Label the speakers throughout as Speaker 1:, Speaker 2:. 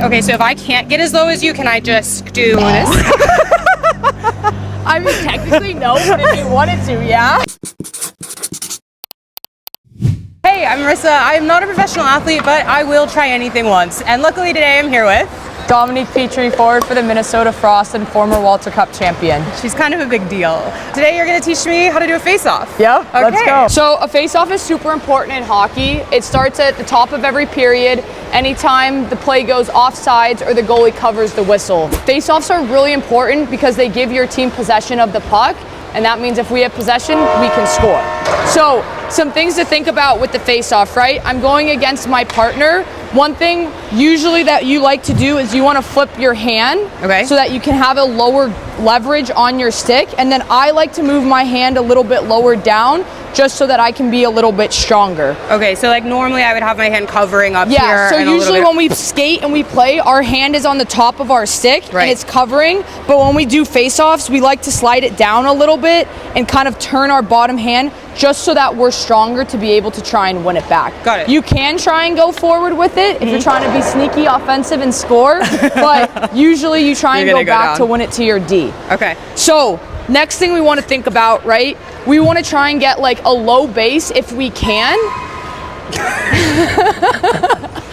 Speaker 1: Okay, so if I can't get as low as you, can I just do this?
Speaker 2: I mean, technically no, but if you wanted to, yeah.
Speaker 1: Hey, I'm Marissa. I'm not a professional athlete, but I will try anything once. And luckily today I'm here with
Speaker 2: Dominique Petrie, forward for the Minnesota Frost and former Walter Cup champion.
Speaker 1: She's kind of a big deal. Today you're going to teach me how to do a face-off.
Speaker 2: Yep,
Speaker 1: okay.
Speaker 2: Let's go. So a face-off is super important in hockey. It starts at the top of every period, anytime the play goes offsides or the goalie covers the whistle. Face-offs are really important because they give your team possession of the puck, and that means if we have possession, we can score. So some things to think about with the face-off, right? I'm going against my partner. One thing usually that you like to do is you want to flip your hand,
Speaker 1: okay,
Speaker 2: so that you can have a lower leverage on your stick. And then I like to move my hand a little bit lower down just so that I can be a little bit stronger.
Speaker 1: Okay, so like normally I would have my hand covering up here.
Speaker 2: Yeah, so usually when we skate and we play, our hand is on the top of our stick,
Speaker 1: right,
Speaker 2: and it's covering. But when we do face-offs, we like to slide it down a little bit and kind of turn our bottom hand just so that we're stronger to be able to try and win it back.
Speaker 1: Got it.
Speaker 2: You can try and go forward with it if you're trying to be sneaky, offensive, and score, but usually you try and go back to win it to your D.
Speaker 1: Okay.
Speaker 2: So next thing we want to think about, right? We want to try and get like a low base if we can.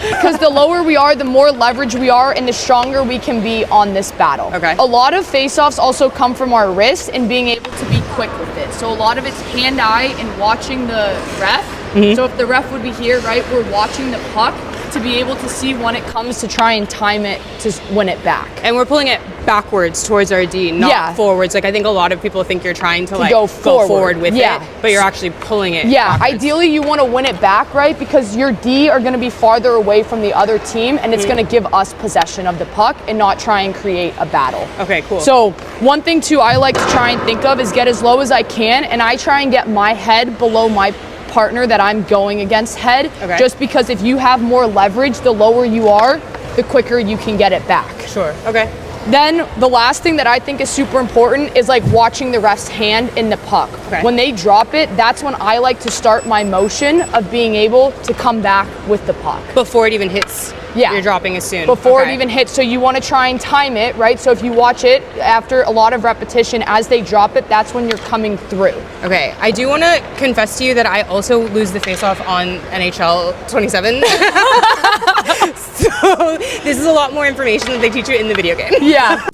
Speaker 2: Because the lower we are, the more leverage we are, and the stronger we can be on this battle.
Speaker 1: Okay.
Speaker 2: A lot of face-offs also come from our wrists and being able to be quick with it. So a lot of it's hand-eye and watching the ref. So if the ref would be here, right, we're watching the puck to be able to see when it comes to try and time it to win it back.
Speaker 1: And we're pulling it backwards towards our D, not forwards. Like I think a lot of people think you're trying to like go forward with it, but you're actually pulling it backwards.
Speaker 2: Ideally you want to win it back, right? Because your D are going to be farther away from the other team, and it's going to give us possession of the puck and not try and create a battle.
Speaker 1: Okay, cool.
Speaker 2: So one thing too I like to try and think of is get as low as I can, and I try and get my head below my partner that I'm going against head, just because if you have more leverage, the lower you are, the quicker you can get it back.
Speaker 1: Sure, okay.
Speaker 2: Then the last thing that I think is super important is like watching the ref's hand in the puck.
Speaker 1: Okay.
Speaker 2: When they drop it, that's when I like to start my motion of being able to come back with the puck.
Speaker 1: Before it even hits, you're dropping as soon.
Speaker 2: Before it even hits, so you want to try and time it, right? So if you watch it after a lot of repetition, as they drop it, that's when you're coming through.
Speaker 1: Okay, I do want to confess to you that I also lose the face-off on NHL 27. So this is a lot more information that they teach you in the video game.
Speaker 2: Yeah.